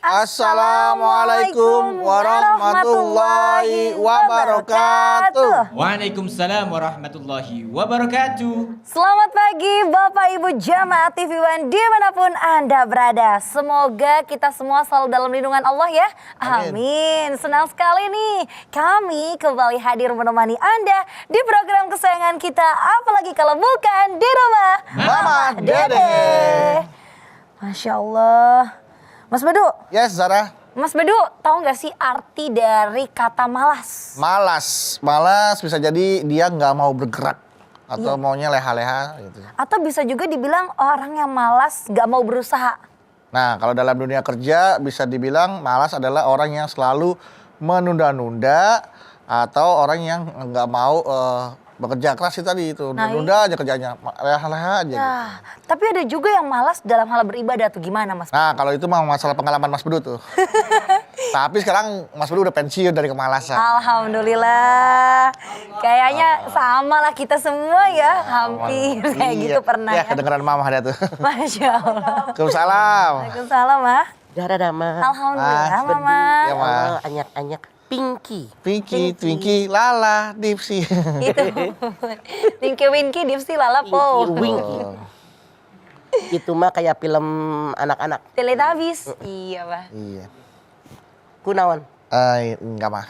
Assalamualaikum warahmatullahi wabarakatuh. Waalaikumsalam warahmatullahi wabarakatuh. Selamat pagi Bapak Ibu Jamaah TV One dimanapun Anda berada. Semoga kita semua selalu dalam lindungan Allah ya. Amin. Senang sekali nih kami kembali hadir menemani Anda di program kesayangan kita. Apalagi kalau bukan di rumah Mama Dede. Masya Allah. Mas Bedu. Yes, Zara. Mas Bedu, tahu nggak sih arti dari kata malas? Malas bisa jadi dia nggak mau bergerak atau maunya leha-leha gitu. Atau bisa juga dibilang orang yang malas nggak mau berusaha. Nah, kalau dalam dunia kerja bisa dibilang malas adalah orang yang selalu menunda-nunda atau orang yang nggak mau bekerja keras itu tadi itu. Nunda aja kerjanya, leha-leha aja. Nah, tapi ada juga yang malas dalam hal beribadah tuh gimana Mas? Nah, kalau itu mah masalah pengalaman Mas Bedu tuh. Tapi sekarang Mas Bedu udah pensiun dari kemalasan. Alhamdulillah. Kayaknya sama lah kita semua ya, hampir kayak gitu pernah ya. ya. Kedengeran mama ada tuh. Masya Allah. Waalaikumsalam. Waalaikumsalam, Mah. Dama. Alhamdulillah, Mama. Ya, Ma. Anyak-anyak Pinky. Pinky, Twinky, Lala, Dipsy. Itu. Tinky Winky, Dipsy, Lala, Po. Winky. Itu mah kayak film anak-anak. Teletubbies. Iya, Pak. Iya. Kunaon? Enggak mah.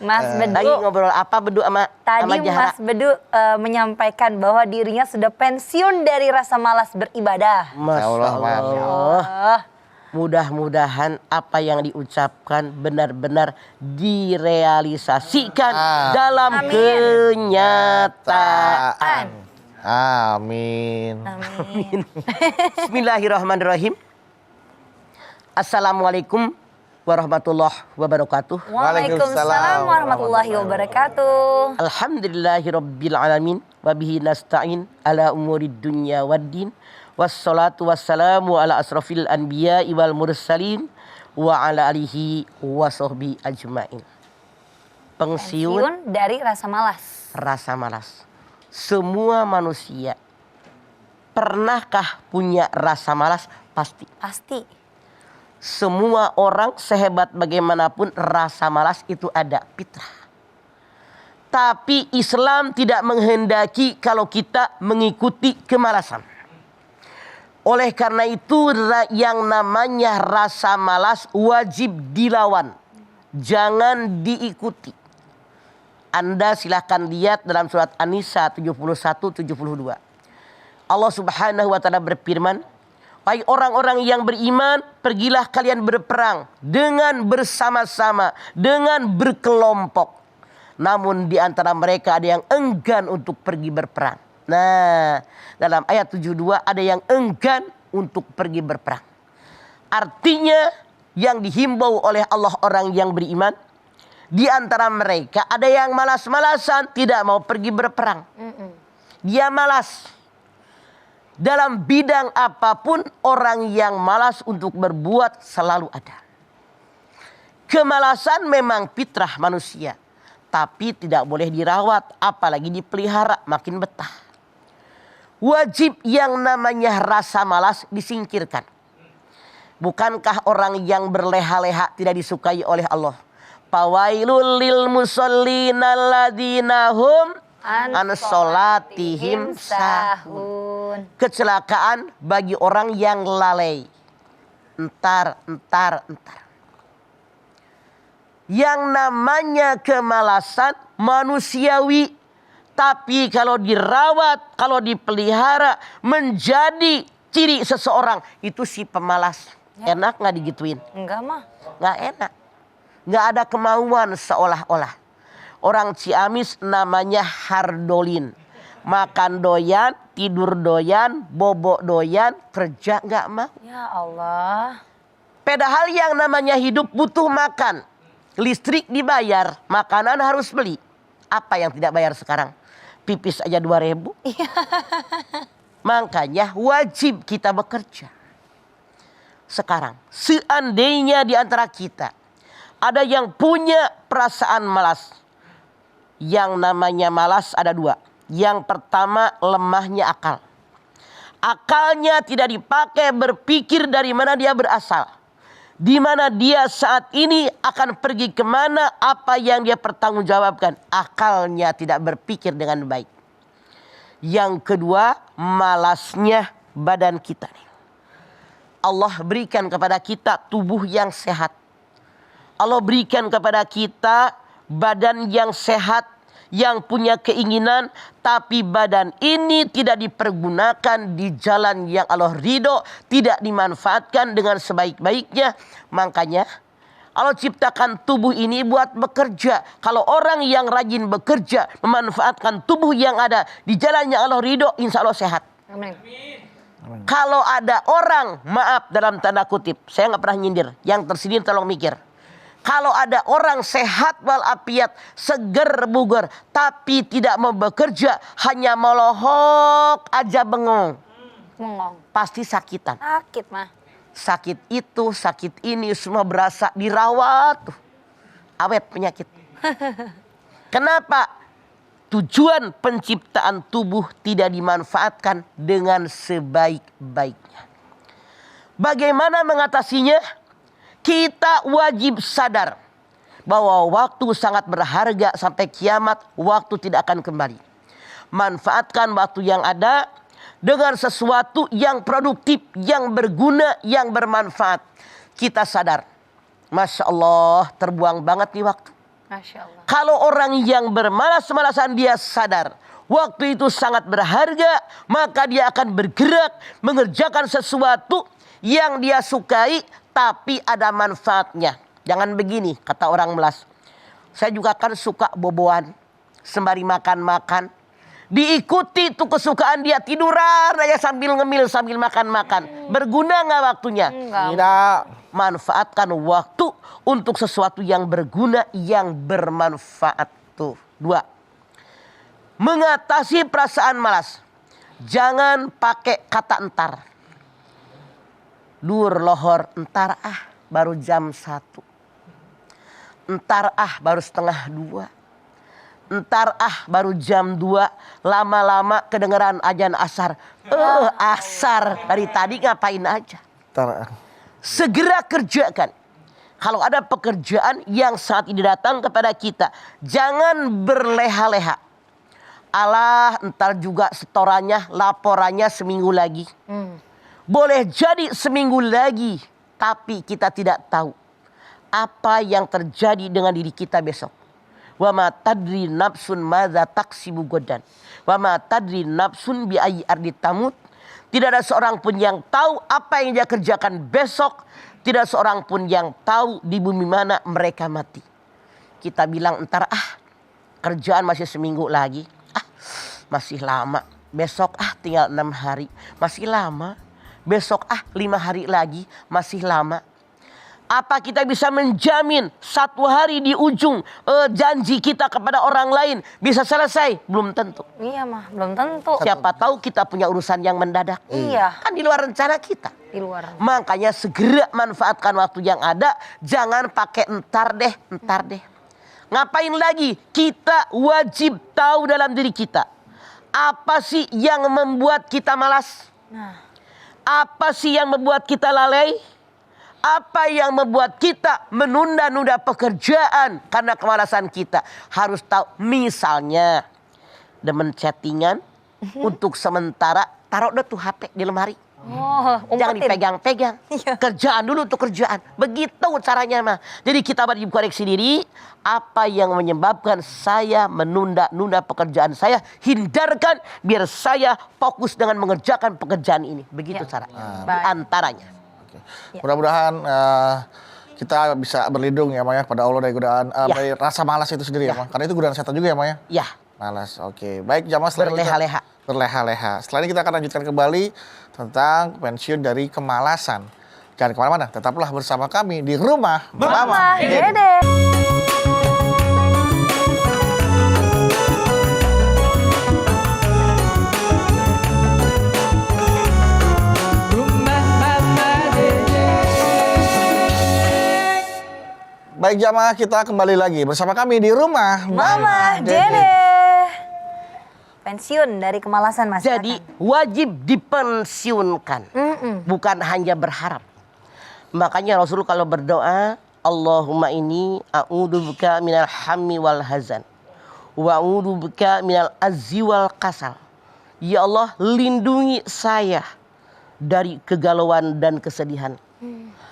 Mas Bedu. Lagi ngobrol apa Bedu sama Tadi Jahara? Mas Bedu menyampaikan bahwa dirinya sudah pensiun dari rasa malas beribadah. Masya Allah, Oh. Mudah-mudahan apa yang diucapkan benar-benar direalisasikan dalam kenyataan. Amin. Amin. Bismillahirrahmanirrahim. Assalamualaikum warahmatullahi wabarakatuh. Waalaikumsalam warahmatullahi wabarakatuh. Alhamdulillahirabbil alamin wa bihi nasta'in ala umurid dunya waddin. Wassalatu wassalamu ala asrafil anbiya'i wal mursalin wa ala alihi wa sahbihi ajmain. Pensiun dari rasa malas. rasa malas. Semua manusia pernahkah punya rasa malas? Pasti. Pasti. Semua orang sehebat bagaimanapun rasa malas itu ada, fitrah. Tapi Islam tidak menghendaki kalau kita mengikuti kemalasan. Oleh karena itu yang namanya rasa malas wajib dilawan. Jangan diikuti. Anda silahkan lihat dalam surat An-Nisa 71-72. Allah Subhanahu wa taala berfirman, "Hai orang-orang yang beriman, pergilah kalian berperang dengan bersama-sama, dengan berkelompok. Namun di antara mereka ada yang enggan untuk pergi berperang." Nah, dalam ayat 72 ada yang enggan untuk pergi berperang. Artinya yang dihimbau oleh Allah orang yang beriman, di antara mereka ada yang malas-malasan tidak mau pergi berperang. Dia malas. Dalam bidang apapun orang yang malas untuk berbuat selalu ada. Kemalasan memang fitrah manusia. Tapi tidak boleh dirawat apalagi dipelihara, makin betah. Wajib yang namanya rasa malas disingkirkan. Bukankah orang yang berleha-leha tidak disukai oleh Allah? Fawailul lil musallina alladzina hum an sholatihim sahun. Kecelakaan bagi orang yang lalai. Entar. Yang namanya kemalasan manusiawi. Tapi kalau dirawat, kalau dipelihara menjadi ciri seseorang, itu si pemalas. Ya. Enak gak digituin? Enggak mah. Gak enak. Gak ada kemauan seolah-olah. Orang Ciamis namanya hardolin. Makan doyan, tidur doyan, bobok doyan, kerja gak mau. Ya Allah. Padahal yang namanya hidup butuh makan. Listrik dibayar, makanan harus beli. Apa yang tidak bayar sekarang? Pipis aja 2.000. Makanya wajib kita bekerja. Sekarang, seandainya di antara kita ada yang punya perasaan malas. Yang namanya malas ada dua. Yang pertama lemahnya akal. Akalnya tidak dipakai berpikir dari mana dia berasal. Di mana dia saat ini akan pergi kemana, apa yang dia pertanggungjawabkan. Akalnya tidak berpikir dengan baik. Yang kedua, malasnya badan kita. Allah berikan kepada kita tubuh yang sehat. Allah berikan kepada kita badan yang sehat, yang punya keinginan, tapi badan ini tidak dipergunakan di jalan yang Allah ridho, tidak dimanfaatkan dengan sebaik-baiknya. Makanya Allah ciptakan tubuh ini buat bekerja. Kalau orang yang rajin bekerja, memanfaatkan tubuh yang ada di jalan yang Allah ridho, insya Allah sehat. Amin. Kalau ada orang, maaf dalam tanda kutip, saya nggak pernah nyindir, yang tersindir tolong mikir. Kalau ada orang sehat walafiat, seger bugar, tapi tidak mau bekerja, hanya melohok aja bengong, Mengong. pasti sakitan. Sakit mah. Sakit itu, sakit ini, semua berasa dirawat tuh. Awet penyakit. Kenapa? Tujuan penciptaan tubuh tidak dimanfaatkan dengan sebaik-baiknya. Bagaimana mengatasinya? Kita wajib sadar bahwa waktu sangat berharga, sampai kiamat waktu tidak akan kembali. Manfaatkan waktu yang ada dengan sesuatu yang produktif, yang berguna, yang bermanfaat. Kita sadar, Masya Allah, terbuang banget nih waktu. Masya Allah. Kalau orang yang bermalas-malasan dia sadar waktu itu sangat berharga, maka dia akan bergerak mengerjakan sesuatu yang dia sukai, tapi ada manfaatnya. Jangan begini, kata orang melas. Saya juga kan suka boboan, sembari makan-makan. Diikuti tuh kesukaan dia, tiduran aja sambil ngemil, sambil makan-makan. Berguna nggak waktunya? Enggak. Tidak. Manfaatkan waktu untuk sesuatu yang berguna, yang bermanfaat. Tuh, 2. Mengatasi perasaan malas. Jangan pakai kata entar. Dur lohor, entar baru jam 1. Entar baru setengah 2. Entar baru jam 2. Lama-lama kedengeran azan asar. Asar, dari tadi ngapain aja? Segera kerjakan. Kalau ada pekerjaan yang saat ini datang kepada kita, jangan berleha-leha. Alah, entar juga setorannya, laporannya seminggu lagi. Boleh jadi seminggu lagi, tapi kita tidak tahu apa yang terjadi dengan diri kita besok. Wa ma tadri nafsun madza taksibu godan. Wa ma tadri nafsun bi ayyi ardi tamut. Tidak ada seorang pun yang tahu apa yang dia kerjakan besok. Tidak seorang pun yang tahu di bumi mana mereka mati. Kita bilang entar kerjaan masih seminggu lagi. Masih lama. Besok tinggal 6 hari. Masih lama. Besok 5 hari lagi, masih lama. Apa kita bisa menjamin 1 hari di ujung janji kita kepada orang lain bisa selesai? Belum tentu. Iya mah, belum tentu. Siapa tahu kita punya urusan yang mendadak. Iya. Kan di luar rencana kita. Di luar. Makanya segera manfaatkan waktu yang ada. Jangan pakai entar deh. Ngapain lagi? Kita wajib tahu dalam diri kita. Apa sih yang membuat kita malas? Nah. Apa sih yang membuat kita lalai? Apa yang membuat kita menunda-nunda pekerjaan karena kemalasan kita? Harus tahu, misalnya demen chattingan, untuk sementara taruh deh tuh HP di lemari. Jangan dipegang-pegang. Iya. Kerjaan dulu untuk kerjaan. Begitu caranya mah. Jadi kita wajib koreksi diri. Apa yang menyebabkan saya menunda-nunda pekerjaan saya, hindarkan biar saya fokus dengan mengerjakan pekerjaan ini. Begitu cara. Antaranya. Okay. Mudah-mudahan kita bisa berlindung ya Maya pada Allah dari godaan dari rasa malas itu sendiri ya Maya. Karena itu godaan setan juga ya Maya. Ya. Malas. Oke. Baik jamaah, Berleha-leha. Berleha-leha. Setelah ini kita akan lanjutkan kembali tentang pensiun dari kemalasan. Jangan kemana-mana, tetaplah bersama kami di Rumah Mama Dede. Rumah Mama Dede. Baik jamaah, kita kembali lagi bersama kami di Rumah Mama Dede. pensiun dari kemalasan masyarakat. Jadi wajib dipensiunkan, bukan hanya berharap. Makanya Rasul kalau berdoa, Allahumma inni a'udzubika minal hammi wal hazan wa a'udzubika minal azzi wal kasal. Ya Allah, lindungi saya dari kegalauan dan kesedihan.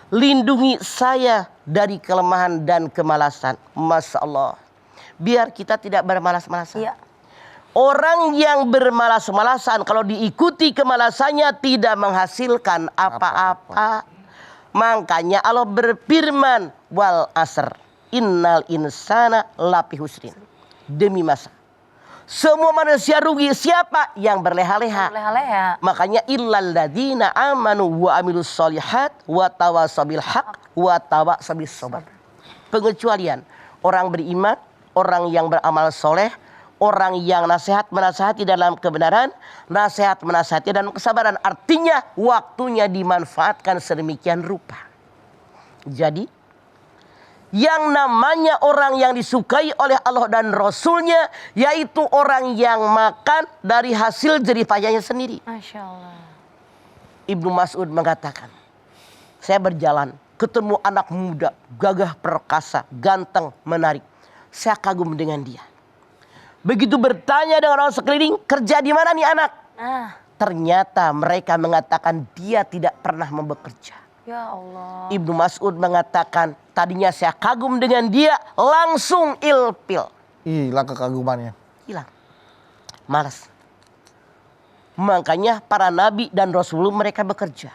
Lindungi saya dari kelemahan dan kemalasan. Masya Allah. Biar kita tidak bermalas-malasan. Iya. Orang yang bermalas-malasan kalau diikuti kemalasannya tidak menghasilkan apa-apa. Makanya Allah berfirman, wal asr innal insana lafi husrin. Demi masa. Semua manusia rugi. Siapa? Yang berleha-leha. Leha-leha. Makanya illal ladzina amanu wa amilus solihat wa tawasaw bil haq wa tawasaw bis sabr. Pengecualian orang beriman, orang yang beramal soleh, orang yang nasihat menasihati dalam kebenaran, nasihat menasihati dalam kesabaran. Artinya waktunya dimanfaatkan sedemikian rupa. Jadi yang namanya orang yang disukai oleh Allah dan Rasulnya, yaitu orang yang makan dari hasil jeripayahnya sendiri. Masya Allah. Ibnu Mas'ud mengatakan, saya berjalan ketemu anak muda, gagah perkasa, ganteng, menarik. Saya kagum dengan dia. Begitu bertanya dengan orang sekeliling, kerja di mana nih anak? Ternyata mereka mengatakan dia tidak pernah bekerja. Ya Allah. Ibnu Mas'ud mengatakan, tadinya saya kagum dengan dia, langsung ilpil. Hilang kekagumannya. Hilang. Malas. Makanya para nabi dan rasul mereka bekerja.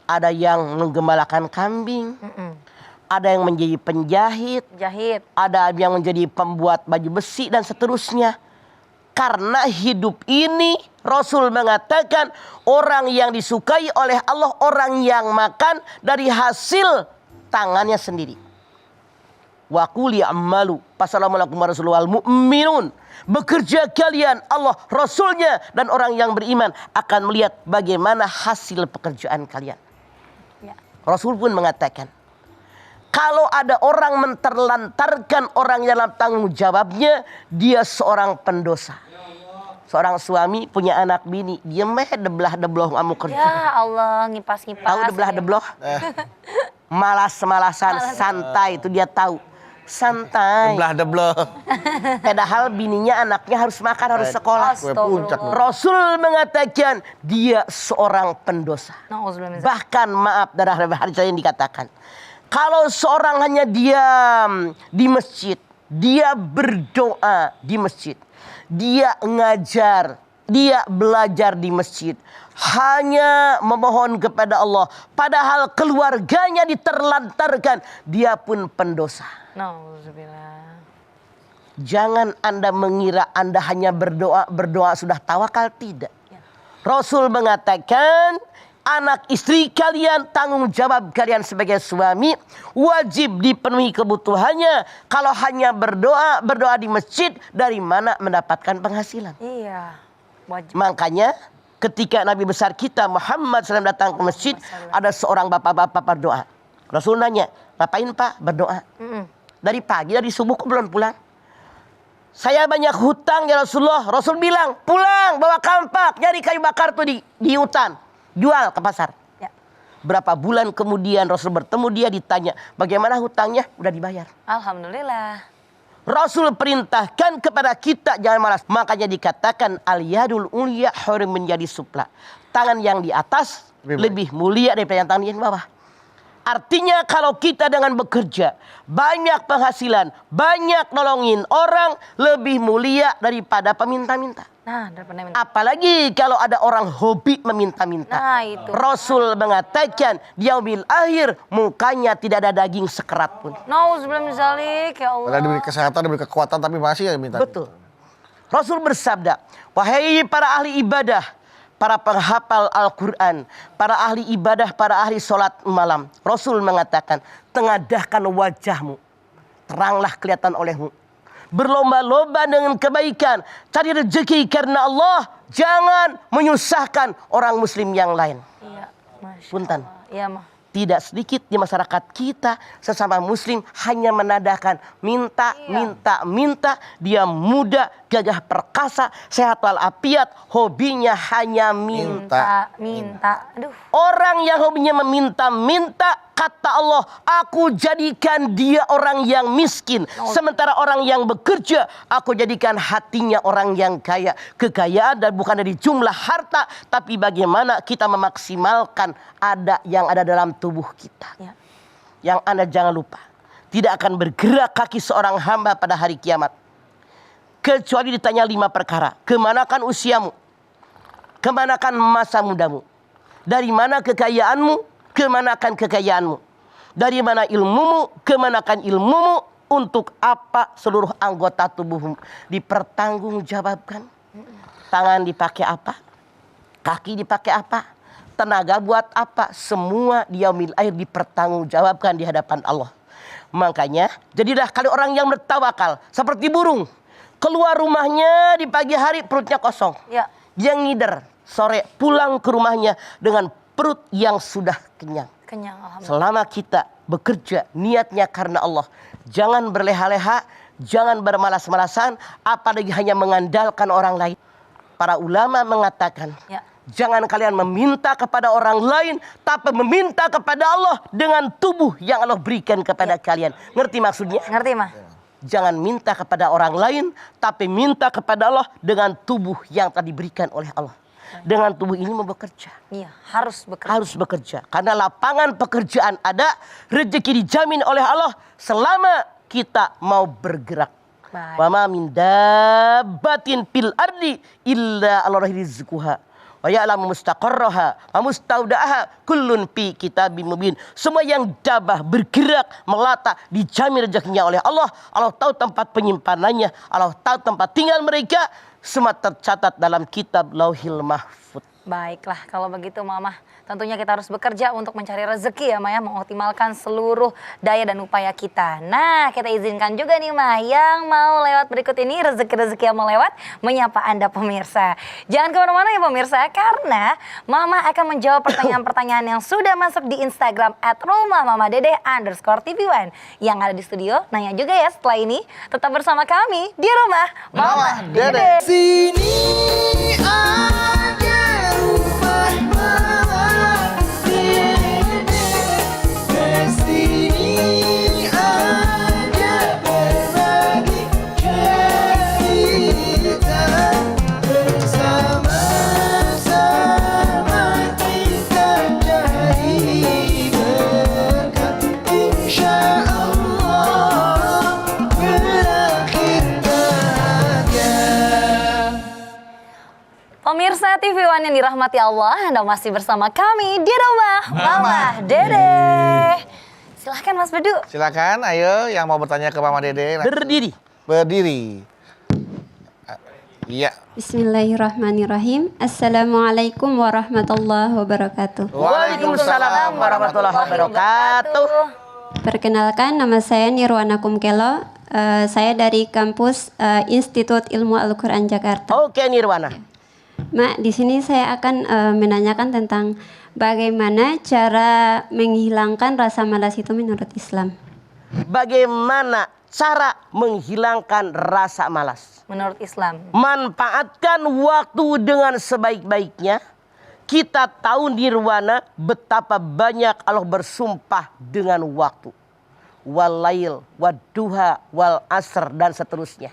Ada yang menggembalakan kambing. Ada yang menjadi penjahit. Jahit. Ada yang menjadi pembuat baju besi dan seterusnya. Karena hidup ini Rasul mengatakan orang yang disukai oleh Allah, orang yang makan dari hasil tangannya sendiri. Wa qul ya'malu fasalamualaikum warahmatullahi mu'minun. Bekerja kalian, Allah, Rasulnya dan orang yang beriman akan melihat bagaimana hasil pekerjaan kalian. Ya. Rasul pun mengatakan, kalau ada orang menterlantarkan orang dalam tanggung jawabnya, dia seorang pendosa. Seorang suami punya anak bini, dia deblah-debloh kamu kerja. Ya Allah, ngipas-ngipas. Tahu deblah-debloh? Malas-malasan, santai itu dia tahu. Santai. Deblah-debloh. Padahal bininya, anaknya harus makan, harus sekolah. Kue puncak. Rasul mengatakan dia seorang pendosa. Nauzubillah min dzalik. Bahkan maaf, darah hadis yang dikatakan, kalau seorang hanya diam di masjid, dia berdoa di masjid, dia ngajar, dia belajar di masjid, hanya memohon kepada Allah, padahal keluarganya diterlantarkan, dia pun pendosa. Nauzubillah. Jangan Anda mengira Anda hanya berdoa sudah tawakal, tidak. Rasul mengatakan, anak istri kalian, tanggung jawab kalian sebagai suami, wajib dipenuhi kebutuhannya. Kalau hanya berdoa di masjid, dari mana mendapatkan penghasilan? Iya. Wajib. Makanya ketika Nabi besar kita Muhammad SAW datang ke masjid, ada seorang bapak-bapak berdoa. Rasul nanya, ngapain Pak berdoa? Dari pagi, dari subuh kok belum pulang? Saya banyak hutang ya Rasulullah. Rasul bilang, pulang bawa kampak, nyari kayu bakar tuh di hutan. Jual ke pasar. Ya. Berapa bulan kemudian Rasul bertemu dia, ditanya, bagaimana hutangnya? Udah dibayar. Alhamdulillah. Rasul perintahkan kepada kita jangan malas. Makanya dikatakan al-yadul ulya khairum min yadis sufla. Tangan yang di atas lebih mulia daripada yang tangan yang di bawah. Artinya kalau kita dengan bekerja, banyak penghasilan, banyak nolongin orang, lebih mulia daripada peminta-minta. Nah, daripada minta. Apalagi kalau ada orang hobi meminta-minta. Nah, itu. Rasul mengatakan di yaumil akhir mukanya tidak ada daging sekerat pun. Nauzubillah min dzalik, ya Allah. Padahal diberi kesehatan, diberi kekuatan, tapi masih ya minta. Betul. Rasul bersabda, wahai para ahli ibadah, para penghafal Al-Quran, para ahli ibadah, para ahli sholat malam. Rasul mengatakan, tengadahkan wajahmu, teranglah kelihatan olehmu. Berlomba-lomba dengan kebaikan, cari rezeki karena Allah, jangan menyusahkan orang muslim yang lain. Iya, Masya Punten. Allah. Iya, mah. tidak sedikit di masyarakat kita sesama muslim hanya menandakan minta. Dia muda, gagah perkasa, sehat walafiat, hobinya hanya minta. Aduh. Orang yang hobinya meminta, kata Allah, aku jadikan dia orang yang miskin. Sementara orang yang bekerja, aku jadikan hatinya orang yang kaya. Kekayaan dan bukan dari jumlah harta, tapi bagaimana kita memaksimalkan yang ada dalam tubuh kita. Ya. Yang Anda jangan lupa, tidak akan bergerak kaki seorang hamba pada hari kiamat kecuali ditanya 5 perkara. Kemanakan usiamu? Kemanakan masa mudamu? Dari mana kekayaanmu? Kemanakan kekayaanmu? Dari mana ilmumu? Kemanakan ilmumu? Untuk apa seluruh anggota tubuhmu? Dipertanggungjawabkan. Tangan dipakai apa? Kaki dipakai apa? Tenaga buat apa? Semua di yaumil akhir dipertanggungjawabkan di hadapan Allah. Makanya jadilah kali orang yang bertawakal seperti burung. Keluar rumahnya di pagi hari perutnya kosong. Ya. Yang ngider sore pulang ke rumahnya dengan perut yang sudah kenyang. Kenyang, alhamdulillah. Selama kita bekerja niatnya karena Allah, jangan berleha-leha, jangan bermalas-malasan, apalagi hanya mengandalkan orang lain. Para ulama mengatakan, jangan kalian meminta kepada orang lain, tapi meminta kepada Allah dengan tubuh yang Allah berikan kepada kalian. Ngerti maksudnya? Ngerti, Mah? Jangan minta kepada orang lain, tapi minta kepada Allah dengan tubuh yang tadi diberikan oleh Allah. Dengan tubuh ini mau bekerja. Iya, harus bekerja. Harus bekerja. Karena lapangan pekerjaan ada, rezeki dijamin oleh Allah selama kita mau bergerak. Baik. Wa ma min dabbatin fil ardi illa 'alallahi rizquha wa ya'lamu mustaqarraha wa mustaudaha kullun fi kitabim mubin. Semua yang dabah, bergerak, melata dijamin rezekinya oleh Allah. Allah tahu tempat penyimpanannya, Allah tahu tempat tinggal mereka, semua tercatat dalam kitab Lauhil Mahfuz. Baiklah, kalau begitu Mama, tentunya kita harus bekerja untuk mencari rezeki ya Maya, mengoptimalkan seluruh daya dan upaya kita. Nah, kita izinkan juga nih Mah, yang mau lewat berikut ini, rezeki-rezeki yang mau lewat, menyapa Anda pemirsa. Jangan kemana-mana ya pemirsa, karena Mama akan menjawab pertanyaan-pertanyaan yang sudah masuk di Instagram @rumahmamadede_tv1. Yang ada di studio, nanya juga ya setelah ini. Tetap bersama kami di Rumah Mama Dede. Sini ada rumah Mama Dede. Kesini ada berbagi cerita. Bersama-sama kita cari berkat. Insya Allah berakhir bahagia. Pemirsa TV One yang dirahmati Allah, Anda masih bersama kami di Rumah Mama Dede. Silahkan Mas Bedu. Silakan, ayo yang mau bertanya ke Mama Dede. Berdiri. Berdiri. Iya. Bismillahirrahmanirrahim. Assalamualaikum warahmatullahi wabarakatuh. Waalaikumsalam warahmatullahi wabarakatuh. Perkenalkan, nama saya Nirwana Kumkelo. Saya dari kampus Institut Ilmu Al-Quran Jakarta. Oke Nirwana. Mak, di sini saya akan menanyakan tentang bagaimana cara menghilangkan rasa malas itu menurut Islam. Bagaimana cara menghilangkan rasa malas? Menurut Islam. Manfaatkan waktu dengan sebaik-baiknya. Kita tahu Nirwana betapa banyak Allah bersumpah dengan waktu. Walail, waduha, wal asr dan seterusnya.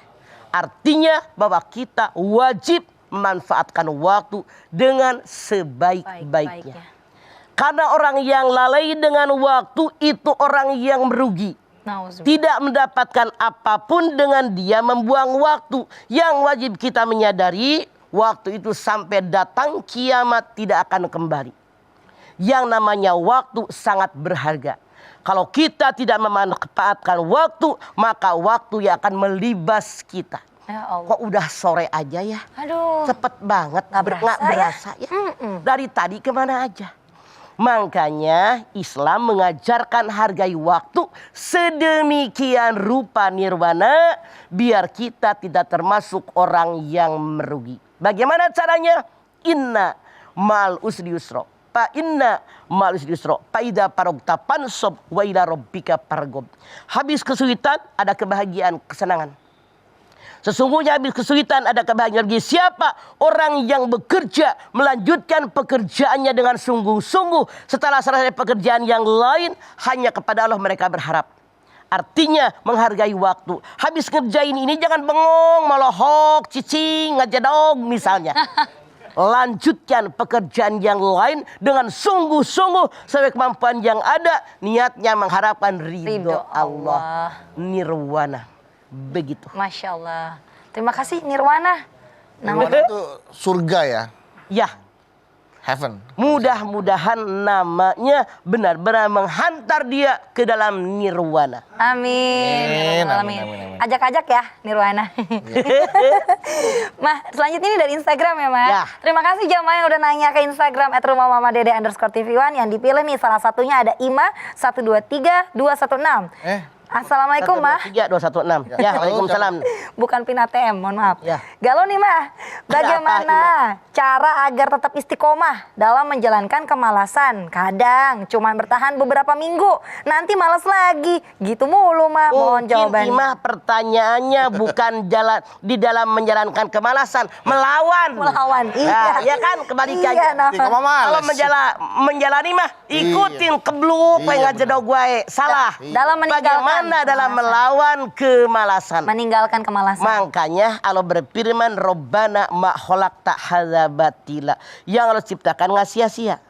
Artinya bahwa kita wajib memanfaatkan waktu dengan sebaik-baiknya. Karena orang yang lalai dengan waktu itu orang yang merugi. Tidak mendapatkan apapun dengan dia membuang waktu. Yang wajib kita menyadari, waktu itu sampai datang kiamat tidak akan kembali. Yang namanya waktu sangat berharga. Kalau kita tidak memanfaatkan waktu, maka waktu yang akan melibas kita. Ya Allah. Kok udah sore aja ya? Aduh. Cepet banget, Nggak nggak berasa ya. Dari tadi kemana aja? Makanya Islam mengajarkan hargai waktu sedemikian rupa Nirwana, biar kita tidak termasuk orang yang merugi. Bagaimana caranya? Inna mal usri yusra. fa inna ma'al usri yusra. Fa idza faragta fansab wa ila rabbika farghab. Habis kesulitan ada kebahagiaan, kesenangan. Sesungguhnya habis kesulitan ada kebahagiaan. Bagi siapa orang yang bekerja melanjutkan pekerjaannya dengan sungguh-sungguh setelah selesai pekerjaan yang lain, hanya kepada Allah mereka berharap. Artinya menghargai waktu. Habis ngerjain ini jangan bengong, melohok, cicing, ngajadog misalnya. Lanjutkan pekerjaan yang lain dengan sungguh-sungguh sesuai kemampuan yang ada. Niatnya mengharapkan ridho Allah. Nirwana. Begitu. Masya Allah. Terima kasih Nirwana. Nirwana itu surga ya? Ya. Heaven. Mudah-mudahan namanya benar-benar menghantar dia ke dalam nirwana. Amin. Amin. Ajak-ajak ya Nirwana. Mah, selanjutnya ini dari Instagram ya, Mah. Ya. Terima kasih jamaah yang udah nanya ke Instagram @rumahmamadede_tv1. Yang dipilih nih salah satunya ada Ima 123216. Assalamualaikum, Mah. 216. Ya, Waalaikumsalam. Bukan pin ATM, mohon maaf. Ya. Galuh nih, Mah. Bagaimana cara agar tetap istiqomah dalam menjalankan kemalasan? Kadang cuma bertahan beberapa minggu, nanti malas lagi. Gitu mulu, Mah. Mohon jawabannya. Imah pertanyaannya bukan di dalam menjalankan kemalasan, melawan. Melawan, iya. Ya kan, kebalikannya. Iya, nah. Kalau menjalani mah ikutin kebluk pengen jedog gue. Salah. Dalam meninggalkan Bagaimana dalam melawan kemalasan? Meninggalkan kemalasan. Makanya Allah berfirman, Rabbana ma khalaqta hadza batila. Yang Allah ciptakan nggak sia-sia.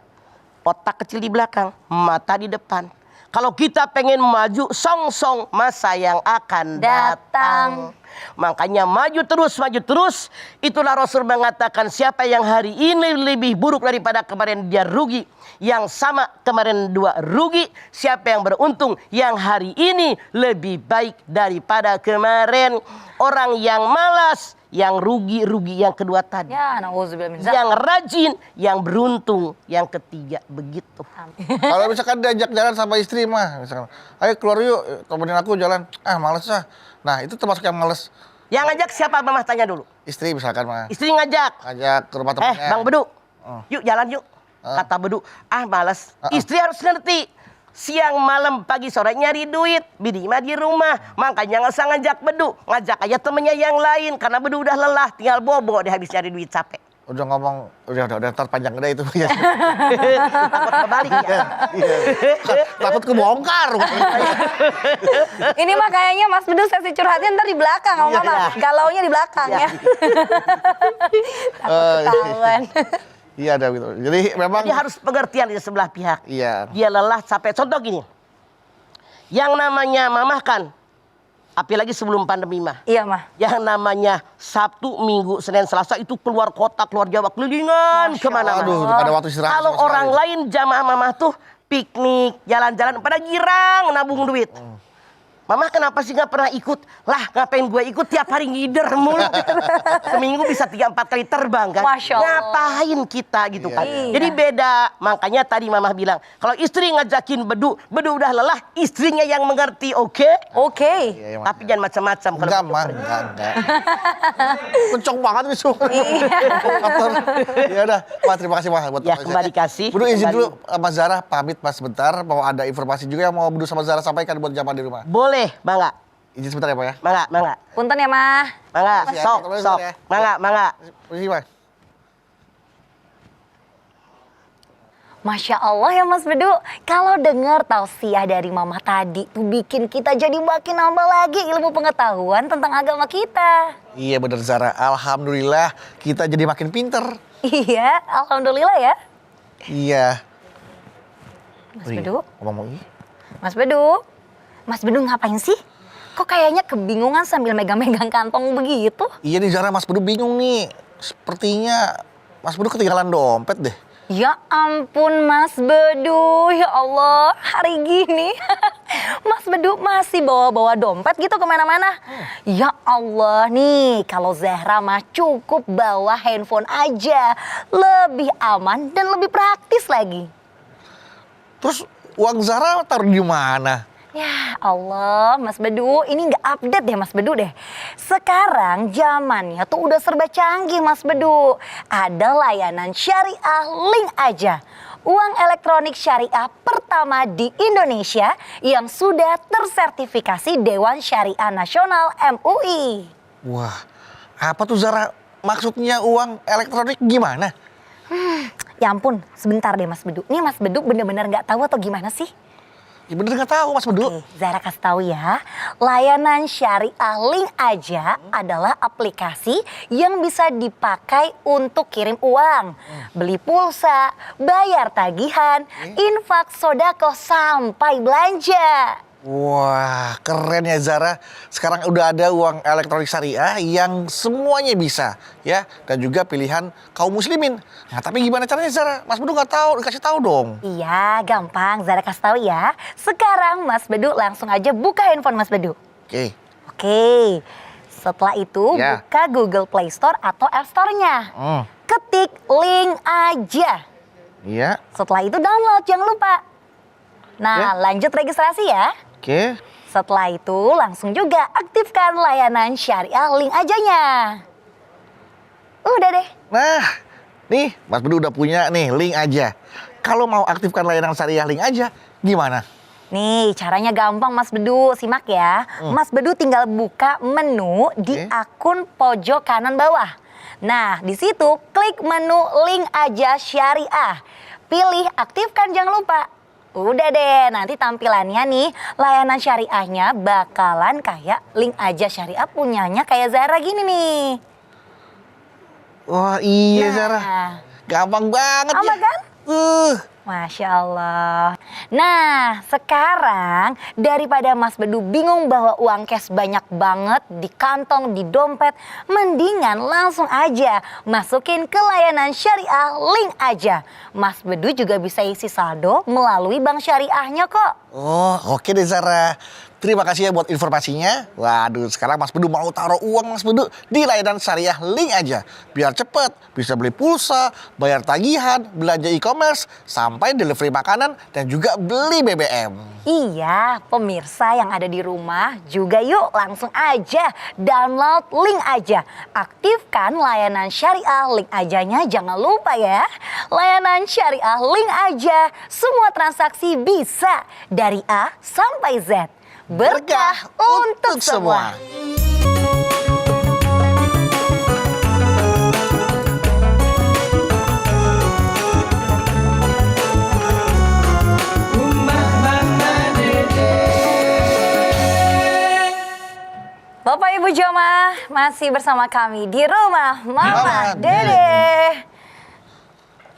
Otak kecil di belakang, mata di depan. Kalau kita pengen maju, song-song masa yang akan datang. Makanya maju terus. Itulah Rasul mengatakan siapa yang hari ini lebih buruk daripada kemarin dia rugi. Yang sama kemarin 2 rugi. Siapa yang beruntung yang hari ini lebih baik daripada kemarin. Orang yang malas, yang rugi yang kedua tadi. Ya, nauzubillah min dzalik. Yang rajin, yang beruntung yang ketiga. Begitu. Kalau misalkan diajak jalan sama istri mah, misalkan, ayo keluar yuk, temenin aku jalan. Ah, males ah. Nah, itu termasuk yang males. Yang ngajak siapa, Mama tanya dulu. Istri misalkan mah. Istri ngajak. Ngajak ke rumah temannya. Bang Bedu, yuk jalan yuk. Kata Bedu, malas. Istri harus ngerti. Siang, malam, pagi, sore nyari duit. Bini mah di rumah. Makanya nggak usah ngajak Bedu. Ngajak aja temennya yang lain. Karena Bedu udah lelah, tinggal bobo. Dia habis nyari duit capek. Udah ngomong, udah ntar panjang gede itu. Takut kebalik ya. Takut kebongkar. Ini mah kayaknya Mas Bedu sesi curhatnya ntar di belakang, Mama. Galaunya di belakang ya. Takut ketahuan. Iya ada gitu. Jadi memang Jadi harus pengertian di sebelah pihak. Iya. Dia lelah, capek. Contoh gini. Yang namanya mamah kan, apalagi sebelum pandemi mah. Iya, Mah. Yang namanya Sabtu, Minggu, Senin, Selasa itu keluar kota, keluar Jawa, kelilingan kemana-mana. Aduh, ada waktu istirahat. Kalau sama orang sekali. lain jamaah mamah tuh piknik, jalan-jalan, pada girang nabung duit. Mama kenapa sih gak pernah ikut? Lah ngapain gue ikut tiap hari ngider mulu. Seminggu bisa 3-4 kali terbang kan. Masya Allah. Ngapain kita gitu kan. Iya. Jadi beda. Makanya tadi Mama bilang. Kalau istri ngajakin Bedu udah lelah. Istrinya yang mengerti, oke? Oke. Iya, Tapi jangan macam-macam. Enggak, mah, enggak. Kenceng banget nih suara. Ya udah, Pak, terima kasih Mas buat Ya, penjelasannya. kembali kasih. Bedu izin Kembali. dulu Mas Zara pamit Mas sebentar, mau ada informasi juga yang mau Bedu sama Zara sampaikan buat jamaah di rumah. Boleh, Mangga. Izin sebentar ya Pak ya. Mangga. Punten ya, Mah. Mangga, Siap, sok. ya. Mangga. Permisi Mas. Masya Allah ya Mas Bedu, kalau dengar tausiah dari Mama tadi tuh bikin kita jadi makin nambah lagi ilmu pengetahuan tentang agama kita. Iya bener Zara, alhamdulillah kita jadi makin pinter. Iya, alhamdulillah ya. Iya. Mas Bedu, Ngomong ini. Mas Bedu ngapain sih? Kok kayaknya kebingungan sambil megang-megang kantong begitu? Iya nih Zara, Mas Bedu bingung nih. Sepertinya Mas Bedu ketinggalan dompet deh. Ya ampun Mas Bedu, ya Allah hari gini Mas Bedu masih bawa-bawa dompet gitu kemana-mana. Ya Allah nih, kalau Zahra mah cukup bawa handphone aja. Lebih aman dan lebih praktis lagi. Terus uang Zara taruh di mana? Ya Allah, Mas Bedu, ini nggak update deh Mas Bedu deh. Sekarang zamannya tuh udah serba canggih Mas Bedu. Ada layanan syariah link aja. uang elektronik syariah pertama di Indonesia yang sudah tersertifikasi Dewan Syariah Nasional MUI. Wah, apa tuh Zara? Maksudnya uang elektronik gimana? Ya ampun, sebentar deh Mas Bedu. Ini Mas Bedu bener-bener nggak tahu atau gimana sih? Ya bener nggak tahu Mas Bedu. Oke, Zara kasih tahu ya. Layanan Syariah Link Aja adalah aplikasi yang bisa dipakai untuk kirim uang, beli pulsa, bayar tagihan, infak, sodako, sampai belanja. Wah, keren ya Zara. Sekarang udah ada uang elektronik syariah yang semuanya bisa, ya, dan juga pilihan kaum muslimin. Nah, tapi gimana caranya Zara? Mas Bedu nggak tahu, dikasih tahu dong. Iya, gampang. Zara kasih tahu ya. Sekarang Mas Bedu langsung aja buka handphone Mas Bedu. Oke. Oke. Setelah itu Ya. buka Google Play Store atau App Store-nya. Ketik Link Aja. Iya. Setelah itu download, jangan lupa. Nah, lanjut registrasi ya. Oke. Setelah itu langsung juga aktifkan layanan Syariah Link Ajanya. Udah deh. Nah, nih Mas Bedu udah punya nih Link Aja. Kalau mau aktifkan layanan syariah Link Aja, gimana? Nih, caranya gampang Mas Bedu, simak ya. Mas Bedu tinggal buka menu di akun pojok kanan bawah. Nah, di situ klik menu Link Aja Syariah. Pilih aktifkan, jangan lupa. Udah deh, nanti tampilannya nih, layanan syariahnya bakalan kayak Link Aja Syariah punyanya kayak Zara gini nih. Wah, iya Nah. Zara. Gampang banget Gampang ya. kan? Masya Allah. Nah, sekarang daripada Mas Bedu bingung bawa uang cash banyak banget di kantong, di dompet, mendingan langsung aja masukin ke layanan Syariah Link Aja. Mas Bedu juga bisa isi saldo melalui bank syariahnya kok. Oh, oke deh Zara. Terima kasih ya buat informasinya. Waduh, sekarang Mas Bedu mau taruh uang Mas Bedu di layanan syariah Link Aja. Biar cepet, bisa beli pulsa, bayar tagihan, belanja e-commerce, sampai delivery makanan, dan juga beli BBM. Iya, pemirsa yang ada di rumah juga yuk langsung aja download Link Aja. Aktifkan layanan Syariah Link Ajanya, jangan lupa ya. Layanan Syariah Link Aja, semua transaksi bisa dari A sampai Z. Berkah untuk semua. Bapak Ibu jamaah masih bersama kami di rumah Mama Dede.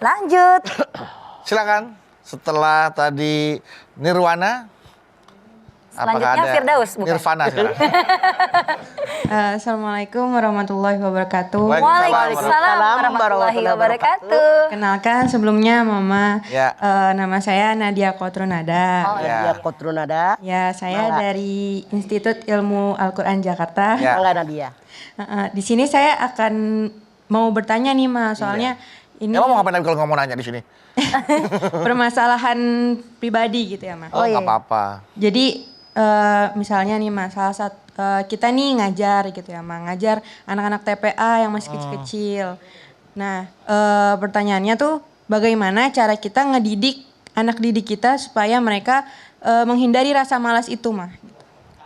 Lanjut. Silakan. Setelah tadi Nirwana, Selanjutnya Firdaus, bukan? Nirvana sekarang. Assalamualaikum warahmatullahi wabarakatuh. Waalaikumsalam warahmatullahi wabarakatuh. Kenalkan sebelumnya Mama, Ya. nama saya Nadia Kotrunada. Oh, Ya. Nadia Kotrunada. Ya, saya Mangga. dari Institut Ilmu Al-Quran Jakarta. Ya. Mangga Nadia. Di sini saya akan mau bertanya nih Ma, soalnya ini Emang mau ngapain lagi kalau nggak mau nanya di sini? permasalahan pribadi gitu ya Ma. Oh, iya. nggak apa-apa. Jadi misalnya nih Ma, salah satu kita nih ngajar gitu ya Ma, ngajar anak-anak TPA yang masih kecil-kecil. Nah, pertanyaannya tuh bagaimana cara kita ngedidik anak didik kita supaya mereka menghindari rasa malas itu Ma?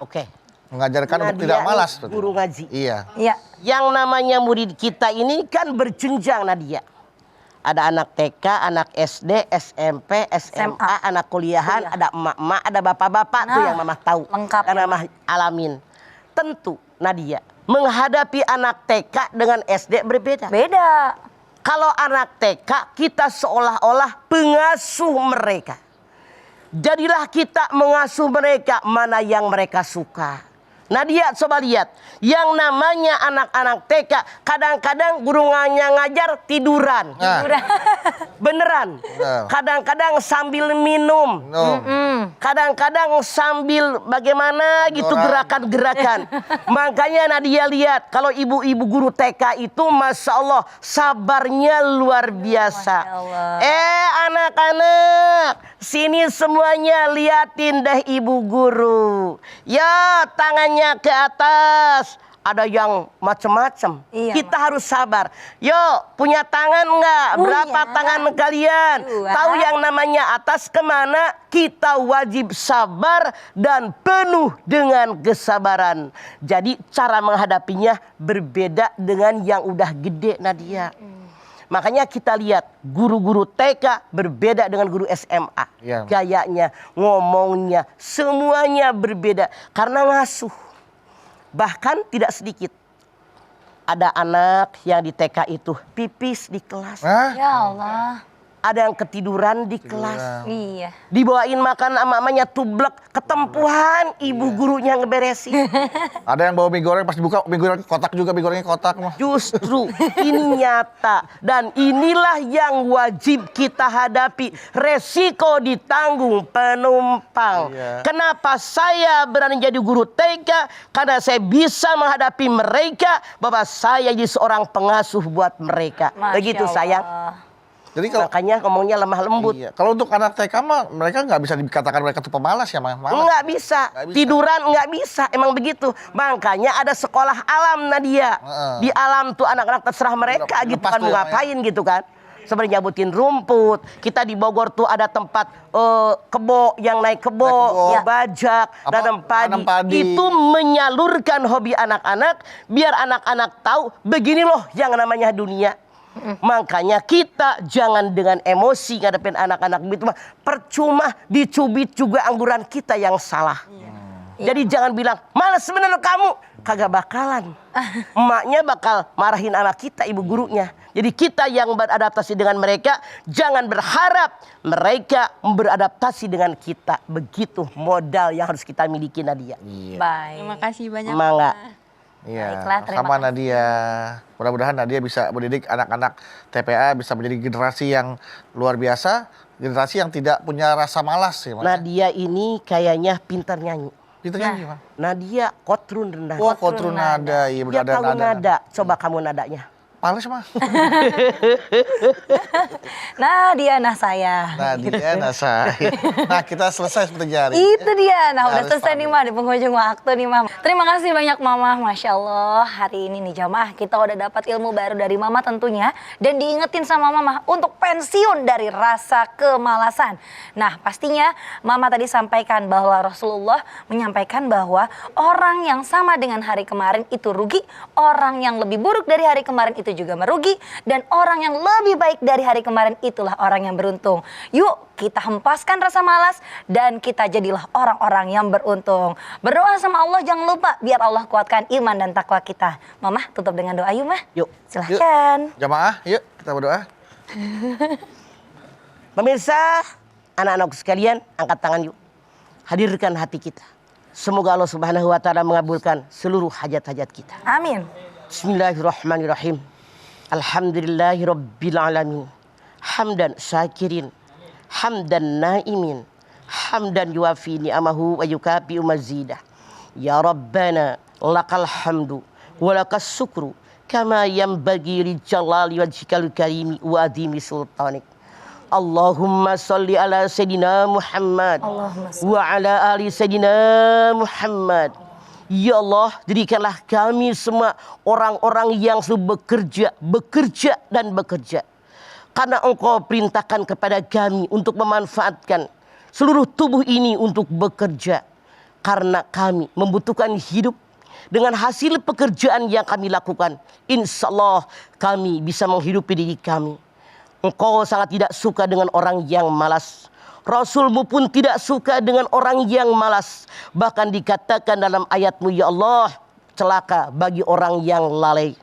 Oke. Mengajarkan untuk Nadia tidak nih malas. guru ngaji. Iya. Iya. Yang namanya murid kita ini kan berjenjang Nadia. Ada anak TK, anak SD, SMP, SMA, anak kuliahan, ada emak-emak, ada bapak-bapak tuh Nah, yang Mama tahu. lengkap. Karena Mama alamin. Tentu Nadia menghadapi anak TK dengan SD berbeda. Beda. Kalau anak TK kita seolah-olah pengasuh mereka. Jadilah kita mengasuh mereka mana yang mereka suka. Nadia coba lihat, yang namanya anak-anak TK kadang-kadang gurunya ngajar tiduran. Nah, Beneran. Bener. Kadang-kadang sambil minum. no. Kadang-kadang sambil bagaimana gitu gerakan-gerakan. Makanya Nadia lihat kalau ibu-ibu guru TK itu Masya Allah sabarnya luar biasa. Masya Allah. Anak-anak sini semuanya liatin deh ibu guru. Ya tangannya ke atas. ada yang macam-macam. Iya, Kita harus sabar. Yuk, punya tangan nggak? Berapa tangan kalian? 2. Tahu yang namanya atas kemana? Kita wajib sabar dan penuh dengan kesabaran. Jadi cara menghadapinya berbeda dengan yang udah gede, Nadia. Makanya kita lihat guru-guru TK berbeda dengan guru SMA. Iya. Gayanya, ngomongnya, semuanya berbeda. Karena ngasuh. Bahkan tidak sedikit. Ada anak yang di TK itu pipis di kelas. Hah? Ya Allah. Ada yang ketiduran di kelas. Iya. Dibawain makan sama mamanya tublek. Ketempuhan ibu gurunya ngeberesin. Ada yang bawa mie goreng pas dibuka mie goreng kotak juga, mie gorengnya kotak mah. Justru ini nyata. Dan inilah yang wajib kita hadapi. Resiko ditanggung penumpang. Iya. Kenapa saya berani jadi guru TK? Karena saya bisa menghadapi mereka. Bahwa saya jadi seorang pengasuh buat mereka. Masya Begitu Allah. sayang. Jadi kalau Makanya ngomongnya lemah lembut. iya, kalau untuk anak TK mah mereka nggak bisa dikatakan mereka tuh pemalas ya, malas. Nggak bisa. Nggak bisa. Tiduran nggak bisa. Emang begitu. Makanya ada sekolah alam, Nadia. Di alam tuh anak-anak terserah mereka Lepas gitu kan. tuh Mau ya, ngapain gitu kan. Sebenarnya nyabutin rumput. Kita di Bogor tuh ada tempat kebo, yang naik kebo, Naik kebo. bajak, Apa? nanam Nanam padi. Itu menyalurkan hobi anak-anak. Biar anak-anak tahu begini loh yang namanya dunia. Makanya kita jangan dengan emosi ngadepin anak-anak begitu mah. Percuma dicubit juga angguran kita yang salah. Jadi jangan bilang malas bener kamu. Kagak bakalan. Emaknya bakal marahin anak kita, ibu gurunya. Jadi kita yang beradaptasi dengan mereka, jangan berharap mereka beradaptasi dengan kita. Begitu modal yang harus kita miliki, Nadia. Baik. Terima kasih banyak. Mangga. Iya, Baiklah, terima sama kasih. Nadia. Mudah-mudahan Nadia bisa mendidik anak-anak TPA, bisa menjadi generasi yang luar biasa, generasi yang tidak punya rasa malas ya, Mas. Nadia ini kayaknya pintar nyanyi. Pinternya gimana? Nadia kotrun rendah. Wah, kotrun nada, iya Dia benar tahu nada. Coba kamu nadanya. Pales mah. Nadia, nah saya. Nadia, Nasa. Nah, kita selesai seperti jari. Itu dia. Nah, udah Harus selesai nih, Mah, di penghujung waktu nih, Mah. Terima kasih banyak, Mama. Masya Allah, hari ini nih jamaah kita udah dapat ilmu baru dari Mama tentunya. Dan diingetin sama Mama untuk pensiun dari rasa kemalasan. Nah, pastinya Mama tadi sampaikan bahwa Rasulullah menyampaikan bahwa orang yang sama dengan hari kemarin itu rugi. Orang yang lebih buruk dari hari kemarin itu juga merugi. Dan orang yang lebih baik dari hari kemarin itulah orang yang beruntung. Yuk kita hempaskan rasa malas dan kita jadilah orang-orang yang beruntung. Berdoa sama Allah jangan lupa biar Allah kuatkan iman dan takwa kita. Mama tutup dengan doa yuk, Mah. Yuk. Silahkan. Jamaah, yuk kita berdoa. Pemirsa, anak-anakku sekalian, angkat tangan yuk. Hadirkan hati kita. Semoga Allah Subhanahu wa taala mengabulkan seluruh hajat-hajat kita. Amin. Bismillahirrahmanirrahim. Alhamdulillahirabbil alamin. Hamdan syakirin, hamdan naimin, hamdan yuafi ni'amahu wa yukafi mazidah. Ya Rabbana lakal hamdu wa lakas syukru kama yanbaghi li jalali wajhikal karimi wa adimi sultanik. Allahumma salli ala Sayyidina Muhammad Allahumma salli. wa ala ali Sayyidina Muhammad. Ya Allah, jadikanlah kami semua orang-orang yang selalu bekerja dan bekerja. Karena Engkau perintahkan kepada kami untuk memanfaatkan seluruh tubuh ini untuk bekerja. Karena kami membutuhkan hidup dengan hasil pekerjaan yang kami lakukan. Insya Allah kami bisa menghidupi diri kami. Engkau sangat tidak suka dengan orang yang malas. Rasulmu pun tidak suka dengan orang yang malas. Bahkan dikatakan dalam ayatmu, ya Allah, celaka bagi orang yang lalai.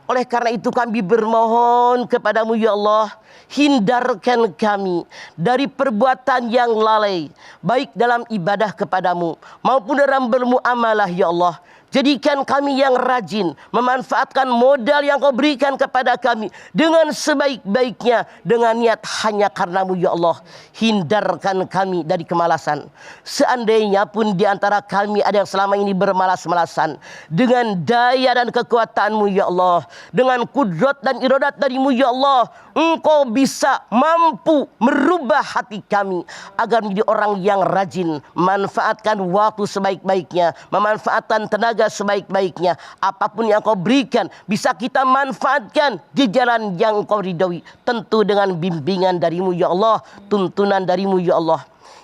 Oleh karena itu kami bermohon kepadamu, ya Allah, hindarkan kami dari perbuatan yang lalai. Baik dalam ibadah kepadamu maupun dalam bermuamalah, ya Allah. Jadikan kami yang rajin memanfaatkan modal yang Kau berikan kepada kami dengan sebaik-baiknya, dengan niat hanya karenamu, ya Allah. Hindarkan kami dari kemalasan. Seandainya pun di antara kami ada yang selama ini bermalas-malasan, dengan daya dan kekuatanmu, ya Allah, dengan kudrat dan iradat darimu, ya Allah, Engkau engkau bisa mampu merubah hati kami agar menjadi orang yang rajin, memanfaatkan waktu sebaik-baiknya, memanfaatkan tenaga sebaik-baiknya. Apapun yang kau berikan bisa kita manfaatkan di jalan yang kau ridhoi, tentu dengan bimbingan darimu ya Allah, tuntunan darimu ya Allah.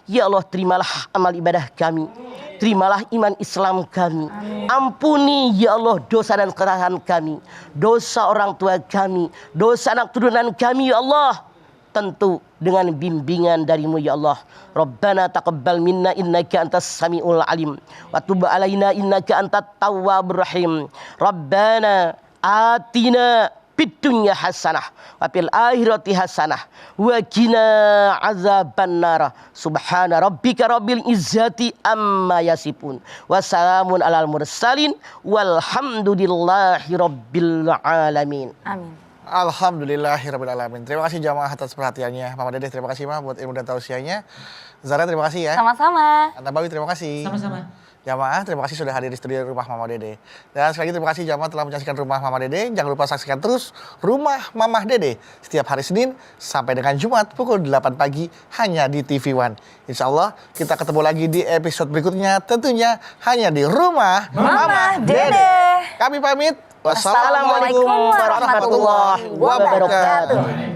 Ya Allah, terimalah amal ibadah kami, terimalah iman Islam kami. Ampuni ya Allah dosa dan kesalahan kami, dosa orang tua kami, dosa anak turunan kami ya Allah, tentu dengan bimbingan darimu ya Allah. Rabbana taqabbal minna innaka antas samiul alim wa tub alaina innaka antat tawwabur rahim. Rabbana atina fid dunya hasanah wa fil akhirati hasanah wa qina azabannar. Subhana rabbika rabbil izzati amma yasifun wa salamun alal mursalin walhamdulillahi rabbil alamin. Amin. Alhamdulillahirabbil alamin. Terima kasih jamaah atas perhatiannya. Mama Dede terima kasih Ma buat ilmu dan tausiahnya. Zara terima kasih ya. Sama-sama. Anta Bawi terima kasih. Sama-sama. Jamaah terima kasih sudah hadir di studio Rumah Mama Dede. Dan sekali lagi terima kasih jamaah telah menyaksikan Rumah Mama Dede. Jangan lupa saksikan terus Rumah Mama Dede setiap hari Senin sampai dengan Jumat pukul 8 pagi hanya di TV One. Insya Allah kita ketemu lagi di episode berikutnya tentunya hanya di Rumah Mama Dede. Kami pamit. Wassalamualaikum warahmatullahi wabarakatuh.